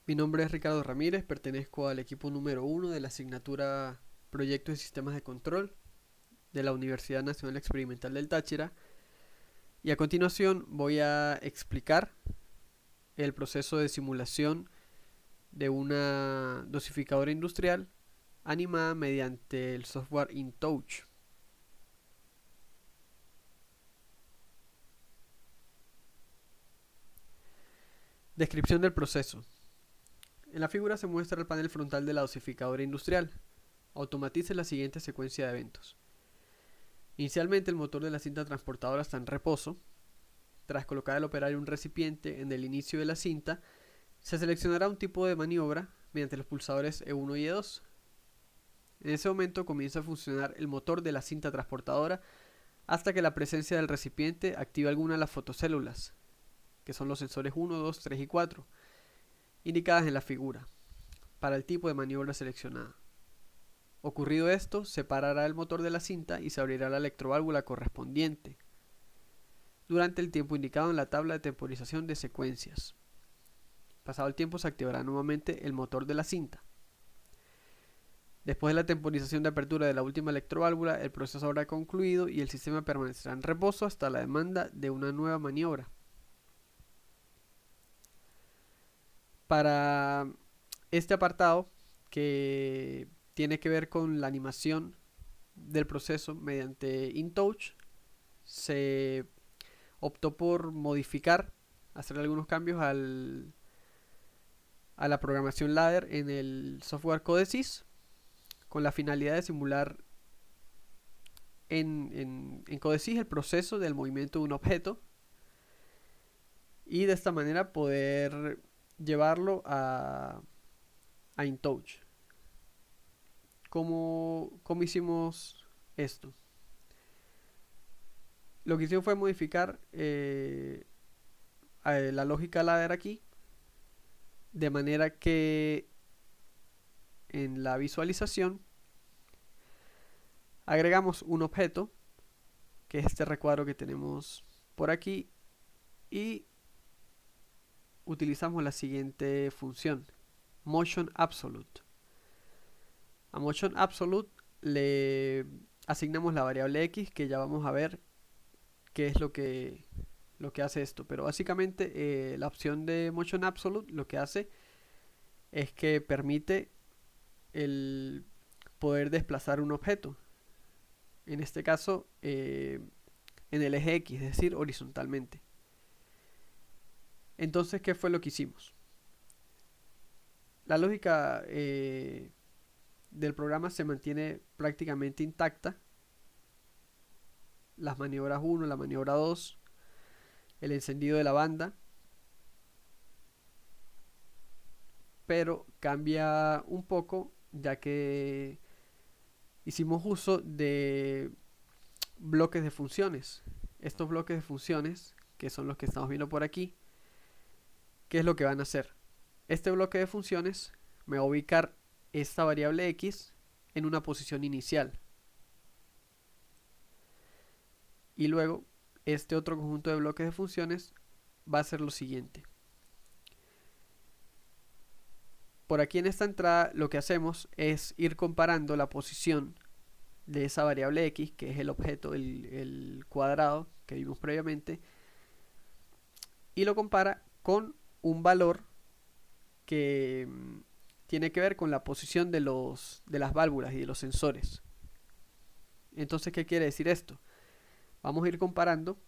Mi nombre es Ricardo Ramírez, pertenezco al equipo número 1 de la asignatura Proyectos y Sistemas de Control de la Universidad Nacional Experimental del Táchira, y a continuación voy a explicar el proceso de simulación de una dosificadora industrial animada mediante el software InTouch. Descripción del proceso. En la figura se muestra el panel frontal de la dosificadora industrial. Automatice la siguiente secuencia de eventos. Inicialmente el motor de la cinta transportadora está en reposo. Tras colocar al operario un recipiente en el inicio de la cinta, se seleccionará un tipo de maniobra mediante los pulsadores E1 y E2. En ese momento comienza a funcionar el motor de la cinta transportadora hasta que la presencia del recipiente active alguna de las fotocélulas, que son los sensores 1, 2, 3 y 4, indicadas en la figura, para el tipo de maniobra seleccionada. Ocurrido esto, se parará el motor de la cinta y se abrirá la electroválvula correspondiente durante el tiempo indicado en la tabla de temporización de secuencias. Pasado el tiempo se activará nuevamente el motor de la cinta. Después de la temporización de apertura de la última electroválvula, el proceso habrá concluido y el sistema permanecerá en reposo hasta la demanda de una nueva maniobra. Para este apartado, que tiene que ver con la animación del proceso mediante InTouch, se optó por modificar, hacer algunos cambios a la programación ladder en el software Codesys, con la finalidad de simular en Codesys el proceso del movimiento de un objeto y de esta manera poder llevarlo a InTouch. ¿Cómo hicimos esto? Lo que hicimos fue modificar la lógica ladder aquí, de manera que en la visualización agregamos un objeto, que es este recuadro que tenemos por aquí, y utilizamos la siguiente función, Motion Absolute. A Motion Absolute le asignamos la variable X, que ya vamos a ver qué es lo que hace esto, pero básicamente la opción de Motion Absolute lo que hace es que permite el poder desplazar un objeto, en este caso en el eje X, es decir, horizontalmente. Entonces, ¿qué fue lo que hicimos? La lógica del programa se mantiene prácticamente intacta. Las maniobras 1, la maniobra 2, el encendido de la banda, pero cambia un poco, ya que hicimos uso de bloques de funciones. Estos bloques de funciones, que son los que estamos viendo por aquí, ¿qué es lo que van a hacer? Este bloque de funciones me va a ubicar esta variable X en una posición inicial, y luego este otro conjunto de bloques de funciones va a ser lo siguiente. Por aquí en esta entrada lo que hacemos es ir comparando la posición de esa variable X, que es el objeto, el cuadrado que vimos previamente, y lo compara con un valor que tiene que ver con la posición de las válvulas y de los sensores. Entonces, ¿qué quiere decir esto? Vamos a ir comparando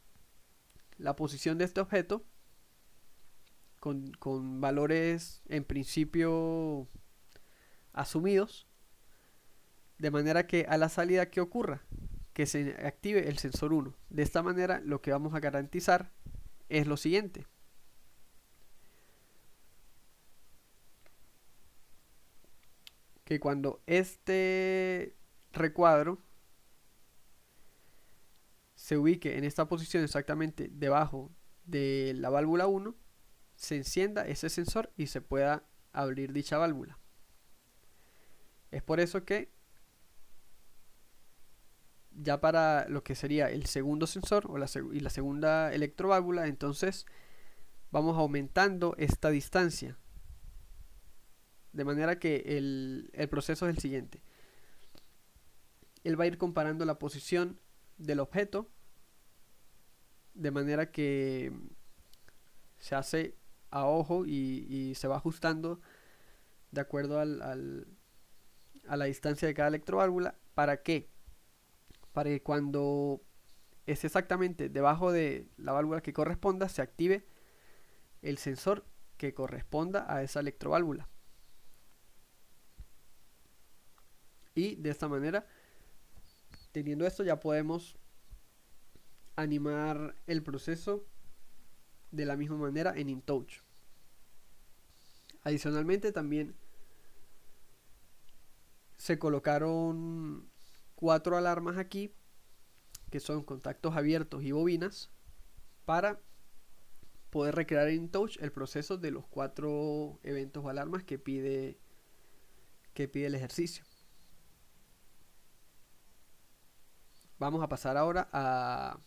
la posición de este objeto con valores en principio asumidos, de manera que a la salida que ocurra, que se active el sensor 1. De esta manera lo que vamos a garantizar es lo siguiente: que cuando este recuadro se ubique en esta posición exactamente debajo de la válvula 1, se encienda ese sensor y se pueda abrir dicha válvula. Es por eso que ya para lo que sería el segundo sensor y la segunda electroválvula, entonces vamos aumentando esta distancia de manera que el proceso es el siguiente. Él va a ir comparando la posición del objeto, de manera que se hace a ojo y se va ajustando de acuerdo a la distancia de cada electroválvula. ¿Para qué? Para que cuando es exactamente debajo de la válvula que corresponda, se active el sensor que corresponda a esa electroválvula. Y de esta manera, teniendo esto, ya podemos animar el proceso de la misma manera en InTouch. Adicionalmente, también se colocaron 4 alarmas aquí, que son contactos abiertos y bobinas, para poder recrear en InTouch el proceso de los 4 eventos o alarmas que pide el ejercicio. Vamos a pasar ahora a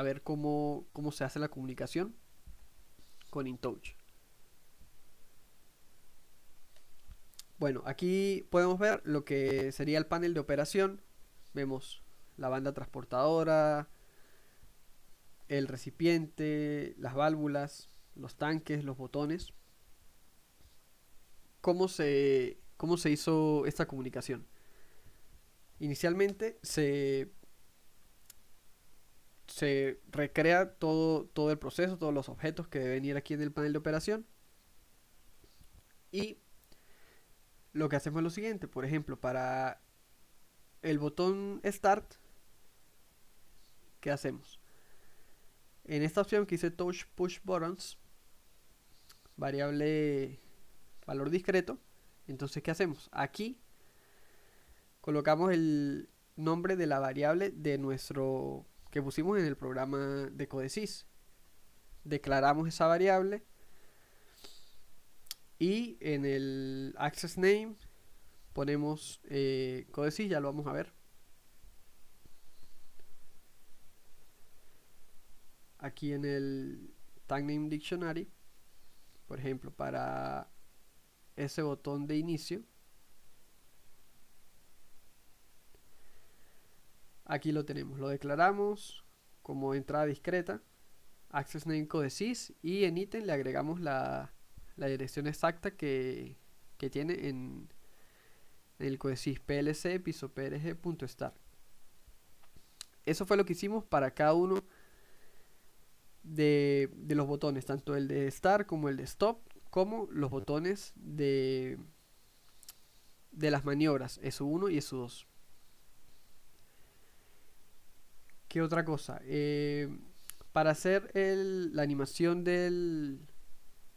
ver cómo se hace la comunicación con InTouch. Bueno, aquí podemos ver lo que sería el panel de operación. Vemos la banda transportadora, el recipiente, las válvulas, los tanques, los botones. ¿Cómo se hizo esta comunicación? Inicialmente se recrea todo el proceso, todos los objetos que deben ir aquí en el panel de operación. Y lo que hacemos es lo siguiente. Por ejemplo, para el botón Start, ¿qué hacemos? En esta opción que dice Touch Push Buttons, variable valor discreto, entonces ¿qué hacemos? Aquí colocamos el nombre de la variable de nuestro que pusimos en el programa de Codesys. Declaramos esa variable y en el access name ponemos Codesys, ya lo vamos a ver. Aquí en el tag name dictionary, por ejemplo, para ese botón de inicio, aquí lo tenemos, lo declaramos como entrada discreta, access name Codesys, y en ítem le agregamos la dirección exacta que tiene en el Codesys plc pisoprg.star. Eso fue lo que hicimos para cada uno de los botones, tanto el de start como el de stop, como los botones de las maniobras S1 y S2. ¿Qué otra cosa? Para hacer la animación del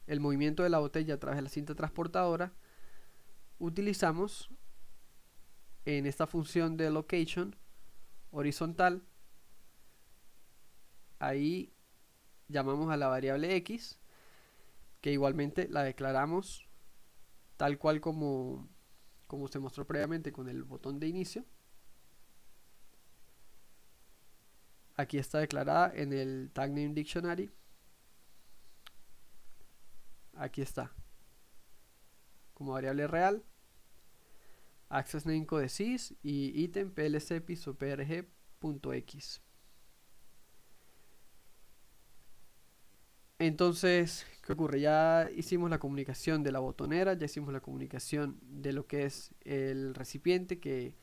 el movimiento de la botella a través de la cinta transportadora, utilizamos en esta función de location horizontal, ahí llamamos a la variable X, que igualmente la declaramos tal cual como se mostró previamente con el botón de inicio. Aquí está declarada en el tag name dictionary. Aquí está como variable real, access name Codesys y ítem plc pisoprg.x. Entonces, ¿qué ocurre? Ya hicimos la comunicación de la botonera, ya hicimos la comunicación de lo que es el recipiente, que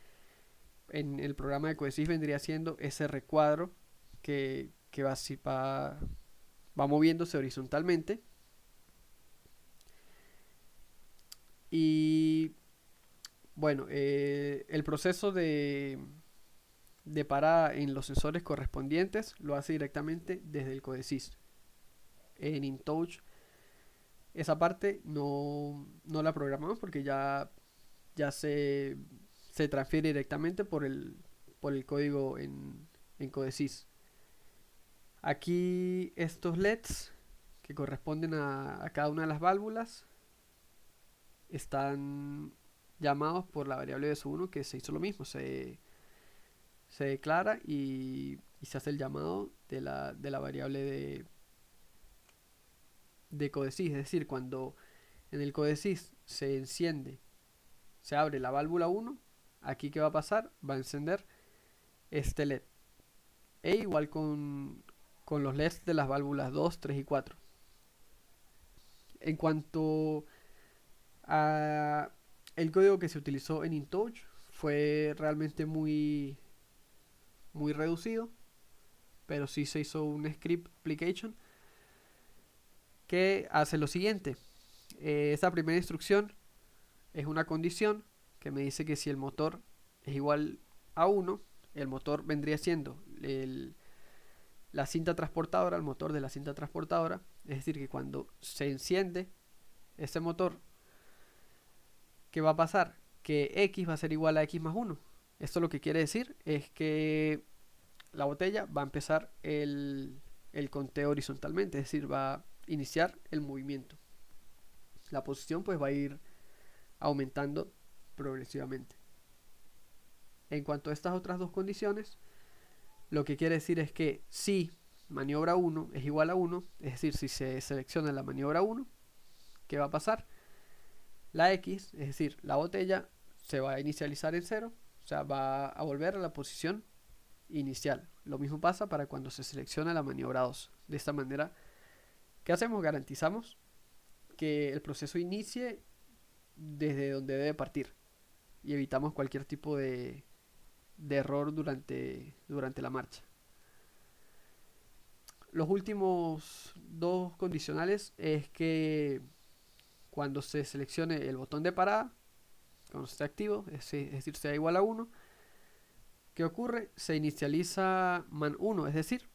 en el programa de Codesys vendría siendo ese recuadro que va moviéndose horizontalmente. Y bueno, el proceso de parada en los sensores correspondientes lo hace directamente desde el Codesys. En InTouch esa parte no la programamos porque ya se transfiere directamente por el código en Codesys. Aquí estos LEDs que corresponden a cada una de las válvulas están llamados por la variable de su 1, que se hizo lo mismo, se declara y se hace el llamado de la variable de Codesys. Es decir, cuando en el codesys se enciende, se abre la válvula 1, aquí ¿qué va a pasar? Va a encender este LED. E igual con los LEDs de las válvulas 2, 3 y 4. En cuanto a el código que se utilizó en InTouch, fue realmente muy reducido, pero sí se hizo un script application que hace lo siguiente. Esta primera instrucción es una condición que me dice que si el motor es igual a 1, el motor vendría siendo la cinta transportadora, el motor de la cinta transportadora. Es decir, que cuando se enciende este motor, ¿qué va a pasar? Que X va a ser igual a X más 1. Esto lo que quiere decir es que la botella va a empezar el conteo horizontalmente, es decir, va a iniciar el movimiento. La posición pues va a ir aumentando progresivamente. En cuanto a estas otras dos condiciones, lo que quiere decir es que si maniobra 1 es igual a 1, es decir, si se selecciona la maniobra 1, ¿qué va a pasar? La X, es decir, la botella se va a inicializar en 0, o sea, va a volver a la posición inicial. Lo mismo pasa para cuando se selecciona la maniobra 2. De esta manera, ¿qué hacemos? Garantizamos que el proceso inicie desde donde debe partir y evitamos cualquier tipo de error durante la marcha. Los últimos dos condicionales es que cuando se seleccione el botón de parada, cuando esté activo, es decir, sea igual a 1, ¿qué ocurre? Se inicializa man 1, es decir,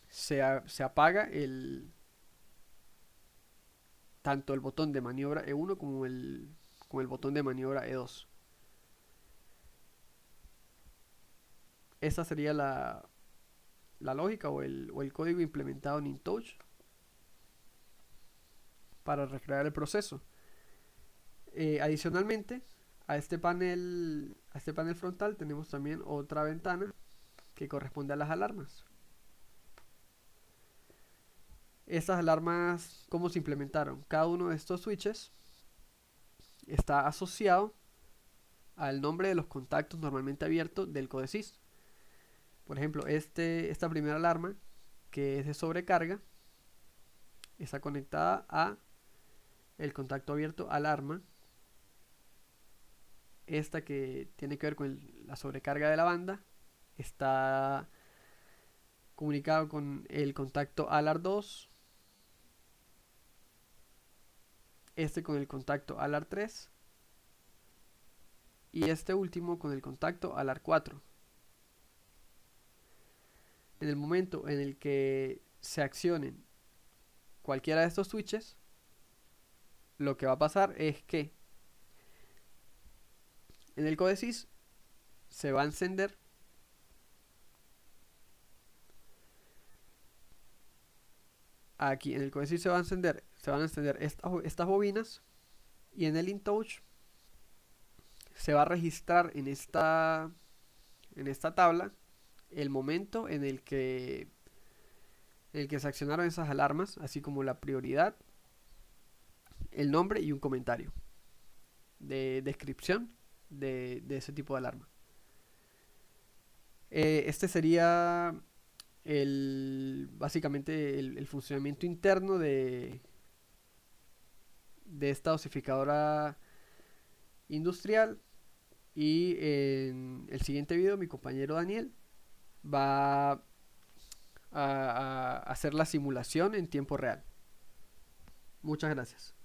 se apaga tanto el botón de maniobra E1 como el botón de maniobra E2. Esa sería la lógica o el código implementado en InTouch para recrear el proceso. Adicionalmente, a este panel frontal tenemos también otra ventana que corresponde a las alarmas. Estas alarmas, ¿cómo se implementaron? Cada uno de estos switches está asociado al nombre de los contactos normalmente abiertos del codesys. Por ejemplo, esta primera alarma, que es de sobrecarga, está conectada a el contacto abierto alarma. Esta que tiene que ver con la sobrecarga de la banda está comunicado con el contacto alar2, este con el contacto alar3 y este último con el contacto alar4. En el momento en el que se accionen cualquiera de estos switches, lo que va a pasar es que en el codesys se va a encender aquí, en el codesys se van a encender estas bobinas, y en el InTouch se va a registrar en esta tabla el momento en el que se accionaron esas alarmas, así como la prioridad, el nombre y un comentario de descripción de ese tipo de alarma. Este sería básicamente el funcionamiento interno de esta dosificadora industrial. Y en el siguiente video mi compañero Daniel va a hacer la simulación en tiempo real. Muchas gracias.